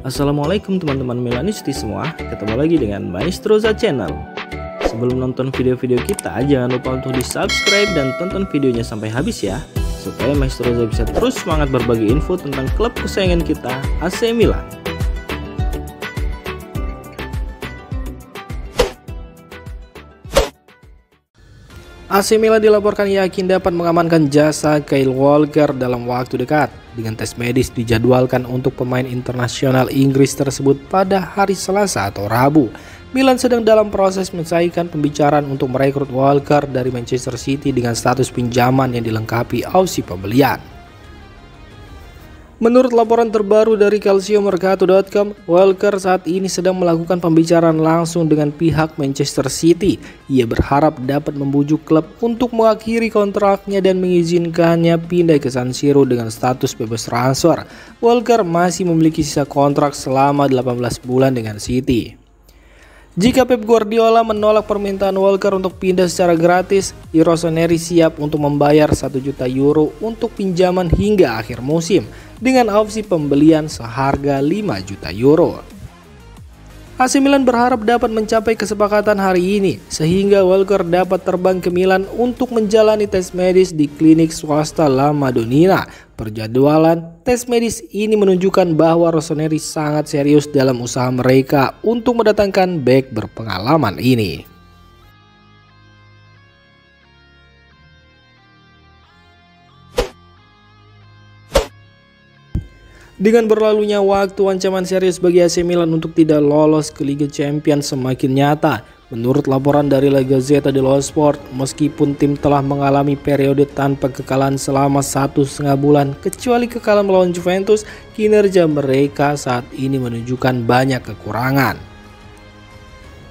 Assalamualaikum teman-teman Milanisti semua, ketemu lagi dengan Maestroza Channel. Sebelum nonton video-video kita, jangan lupa untuk di subscribe dan tonton videonya sampai habis ya, supaya Maestroza bisa terus semangat berbagi info tentang klub kesayangan kita, AC Milan. AC Milan dilaporkan yakin dapat mengamankan jasa Kyle Walker dalam waktu dekat. Dengan tes medis dijadwalkan untuk pemain internasional Inggris tersebut pada hari Selasa atau Rabu. Milan sedang dalam proses menyelesaikan pembicaraan untuk merekrut Walker dari Manchester City dengan status pinjaman yang dilengkapi opsi pembelian. Menurut laporan terbaru dari calciomercato.com, Walker saat ini sedang melakukan pembicaraan langsung dengan pihak Manchester City. Ia berharap dapat membujuk klub untuk mengakhiri kontraknya dan mengizinkannya pindah ke San Siro dengan status bebas transfer. Walker masih memiliki sisa kontrak selama 18 bulan dengan City. Jika Pep Guardiola menolak permintaan Walker untuk pindah secara gratis, Rossoneri siap untuk membayar 1 juta euro untuk pinjaman hingga akhir musim dengan opsi pembelian seharga 5 juta euro. AC Milan berharap dapat mencapai kesepakatan hari ini sehingga Walker dapat terbang ke Milan untuk menjalani tes medis di klinik swasta La Madonnina. Perjadwalan tes medis ini menunjukkan bahwa Rossoneri sangat serius dalam usaha mereka untuk mendatangkan bek berpengalaman ini. Dengan berlalunya waktu, ancaman serius bagi AC Milan untuk tidak lolos ke Liga Champions semakin nyata. Menurut laporan dari La Gazzetta dello Sport, meskipun tim telah mengalami periode tanpa kekalahan selama 1,5 bulan, kecuali kekalahan melawan Juventus, kinerja mereka saat ini menunjukkan banyak kekurangan.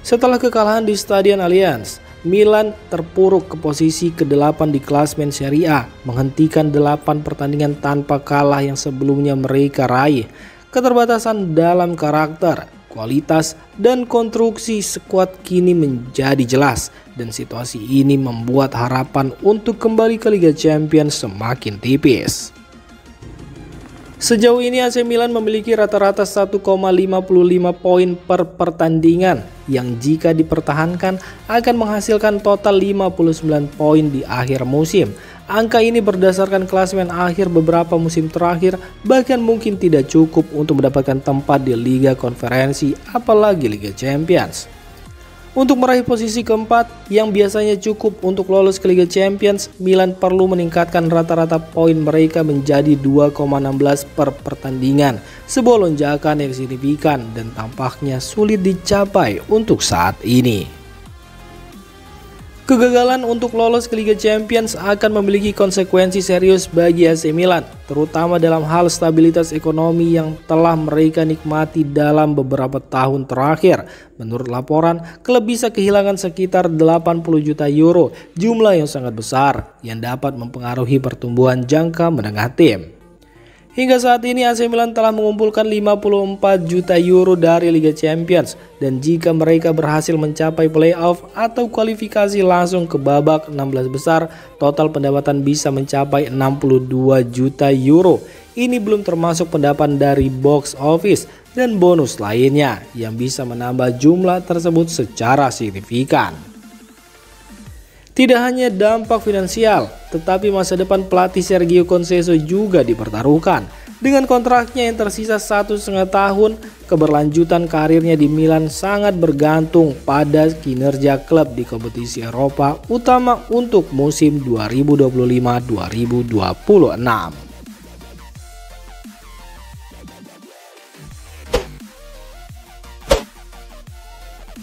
Setelah kekalahan di Stadion Allianz, Milan terpuruk ke posisi ke-8 di klasemen Serie A, menghentikan 8 pertandingan tanpa kalah yang sebelumnya mereka raih. Keterbatasan dalam karakter, kualitas, dan konstruksi skuad kini menjadi jelas, dan situasi ini membuat harapan untuk kembali ke Liga Champions semakin tipis. Sejauh ini AC Milan memiliki rata-rata 1,55 poin per pertandingan yang jika dipertahankan akan menghasilkan total 59 poin di akhir musim. Angka ini berdasarkan klasemen akhir beberapa musim terakhir, bahkan mungkin tidak cukup untuk mendapatkan tempat di Liga Konferensi apalagi Liga Champions. Untuk meraih posisi keempat yang biasanya cukup untuk lolos ke Liga Champions, Milan perlu meningkatkan rata-rata poin mereka menjadi 2,16 per pertandingan, sebuah lonjakan yang signifikan dan tampaknya sulit dicapai untuk saat ini. Kegagalan untuk lolos ke Liga Champions akan memiliki konsekuensi serius bagi AC Milan, terutama dalam hal stabilitas ekonomi yang telah mereka nikmati dalam beberapa tahun terakhir. Menurut laporan, klub bisa kehilangan sekitar 80 juta euro, jumlah yang sangat besar yang dapat mempengaruhi pertumbuhan jangka menengah tim. Hingga saat ini AC Milan telah mengumpulkan 54 juta euro dari Liga Champions, dan jika mereka berhasil mencapai playoff atau kualifikasi langsung ke babak 16 besar, total pendapatan bisa mencapai 62 juta euro. Ini belum termasuk pendapatan dari box office dan bonus lainnya yang bisa menambah jumlah tersebut secara signifikan. Tidak hanya dampak finansial, tetapi masa depan pelatih Sergio Conceição juga dipertaruhkan. Dengan kontraknya yang tersisa 1,5 tahun, keberlanjutan karirnya di Milan sangat bergantung pada kinerja klub di kompetisi Eropa, utama untuk musim 2025-2026.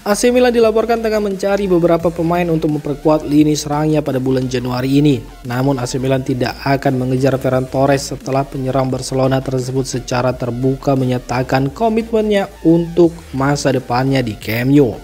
AC Milan dilaporkan tengah mencari beberapa pemain untuk memperkuat lini serangnya pada bulan Januari ini. Namun AC Milan tidak akan mengejar Ferran Torres setelah penyerang Barcelona tersebut secara terbuka menyatakan komitmennya untuk masa depannya di Camp Nou.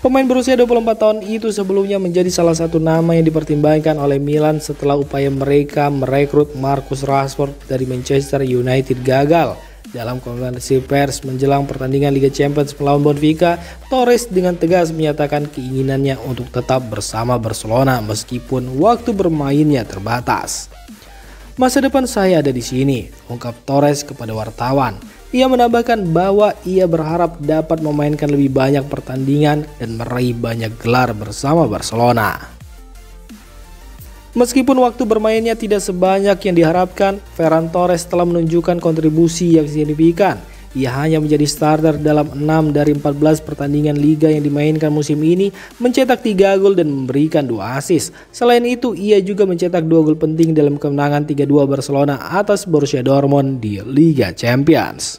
Pemain berusia 24 tahun itu sebelumnya menjadi salah satu nama yang dipertimbangkan oleh Milan setelah upaya mereka merekrut Marcus Rashford dari Manchester United gagal. Dalam konferensi pers menjelang pertandingan Liga Champions melawan Benfica, Torres dengan tegas menyatakan keinginannya untuk tetap bersama Barcelona meskipun waktu bermainnya terbatas. Masa depan saya ada di sini, ungkap Torres kepada wartawan. Ia menambahkan bahwa ia berharap dapat memainkan lebih banyak pertandingan dan meraih banyak gelar bersama Barcelona. Meskipun waktu bermainnya tidak sebanyak yang diharapkan, Ferran Torres telah menunjukkan kontribusi yang signifikan. Ia hanya menjadi starter dalam 6 dari 14 pertandingan liga yang dimainkan musim ini, mencetak 3 gol dan memberikan 2 assist. Selain itu, ia juga mencetak 2 gol penting dalam kemenangan 3-2 Barcelona atas Borussia Dortmund di Liga Champions.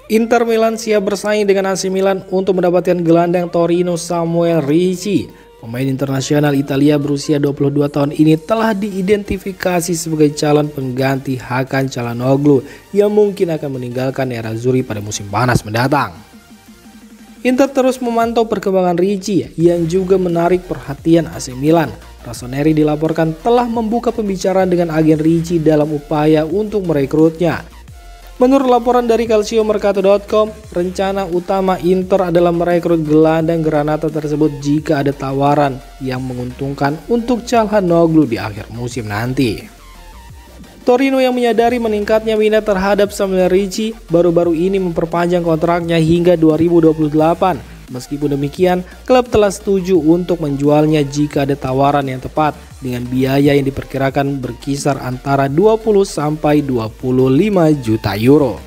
Inter Milan siap bersaing dengan AC Milan untuk mendapatkan gelandang Torino Samuel Ricci. Pemain internasional Italia berusia 22 tahun ini telah diidentifikasi sebagai calon pengganti Hakan Çalhanoğlu yang mungkin akan meninggalkan Nerazzurri pada musim panas mendatang. Inter terus memantau perkembangan Ricci yang juga menarik perhatian AC Milan. Rossoneri dilaporkan telah membuka pembicaraan dengan agen Ricci dalam upaya untuk merekrutnya. Menurut laporan dari calciomercato.com, rencana utama Inter adalah merekrut gelandang Granata tersebut jika ada tawaran yang menguntungkan untuk Çalhanoğlu di akhir musim nanti. Torino yang menyadari meningkatnya minat terhadap Samuel Ricci baru-baru ini memperpanjang kontraknya hingga 2028. Meskipun demikian, klub telah setuju untuk menjualnya jika ada tawaran yang tepat dengan biaya yang diperkirakan berkisar antara 20 sampai 25 juta euro.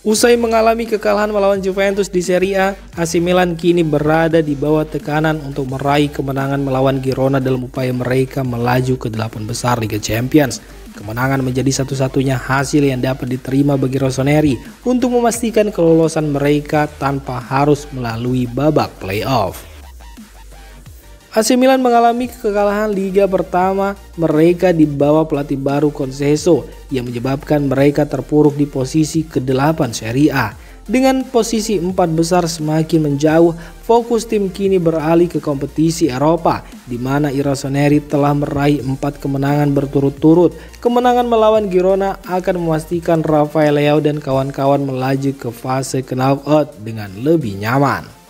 Usai mengalami kekalahan melawan Juventus di Serie A, AC Milan kini berada di bawah tekanan untuk meraih kemenangan melawan Girona dalam upaya mereka melaju ke 8 besar Liga Champions. Kemenangan menjadi satu-satunya hasil yang dapat diterima bagi Rossoneri untuk memastikan kelolosan mereka tanpa harus melalui babak playoff. AC Milan mengalami kekalahan Liga pertama mereka di bawah pelatih baru Conceição yang menyebabkan mereka terpuruk di posisi ke-8 Serie A. Dengan posisi 4 besar semakin menjauh, fokus tim kini beralih ke kompetisi Eropa, di mana Rossoneri telah meraih 4 kemenangan berturut-turut. Kemenangan melawan Girona akan memastikan Rafael Leao dan kawan-kawan melaju ke fase knockout dengan lebih nyaman.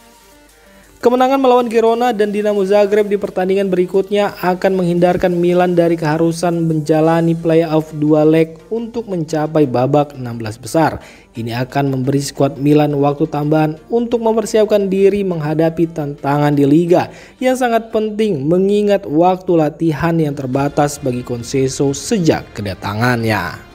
Kemenangan melawan Girona dan Dinamo Zagreb di pertandingan berikutnya akan menghindarkan Milan dari keharusan menjalani playoff 2 leg untuk mencapai babak 16 besar. Ini akan memberi skuad Milan waktu tambahan untuk mempersiapkan diri menghadapi tantangan di Liga yang sangat penting mengingat waktu latihan yang terbatas bagi Conceição sejak kedatangannya.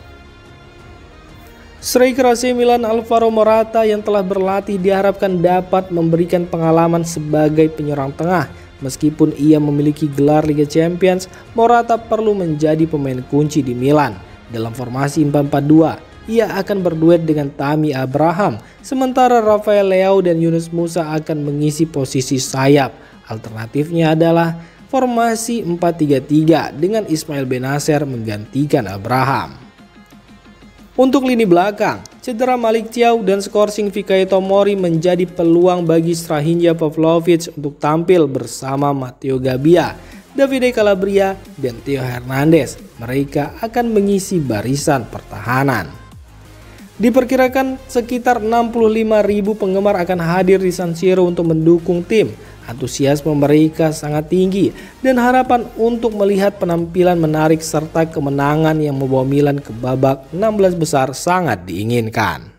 Striker AC Milan Alvaro Morata yang telah berlatih diharapkan dapat memberikan pengalaman sebagai penyerang tengah. Meskipun ia memiliki gelar Liga Champions, Morata perlu menjadi pemain kunci di Milan. Dalam formasi 4-4-2, ia akan berduet dengan Tammy Abraham, sementara Rafael Leao dan Yunus Musa akan mengisi posisi sayap. Alternatifnya adalah formasi 4-3-3 dengan Ismail Bennacer menggantikan Abraham. Untuk lini belakang, cedera Malick Thiaw dan skorsing Fikayo Tomori menjadi peluang bagi Strahinja Pavlovic untuk tampil bersama Matteo Gabbia, Davide Calabria, dan Theo Hernandez. Mereka akan mengisi barisan pertahanan. Diperkirakan sekitar 65.000 penggemar akan hadir di San Siro untuk mendukung tim. Antusiasme mereka sangat tinggi dan harapan untuk melihat penampilan menarik serta kemenangan yang membawa Milan ke babak 16 besar sangat diinginkan.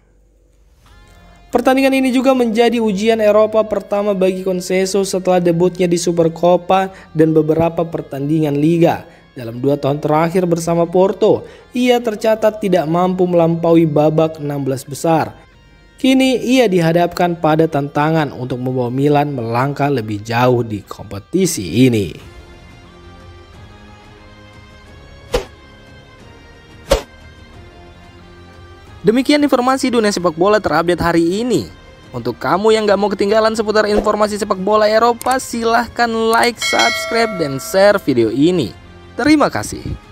Pertandingan ini juga menjadi ujian Eropa pertama bagi Conceição setelah debutnya di Supercoppa dan beberapa pertandingan Liga. Dalam 2 tahun terakhir bersama Porto, ia tercatat tidak mampu melampaui babak 16 besar. Kini ia dihadapkan pada tantangan untuk membawa Milan melangkah lebih jauh di kompetisi ini. Demikian informasi dunia sepak bola terupdate hari ini. Untuk kamu yang gak mau ketinggalan seputar informasi sepak bola Eropa, silahkan like, subscribe, dan share video ini. Terima kasih.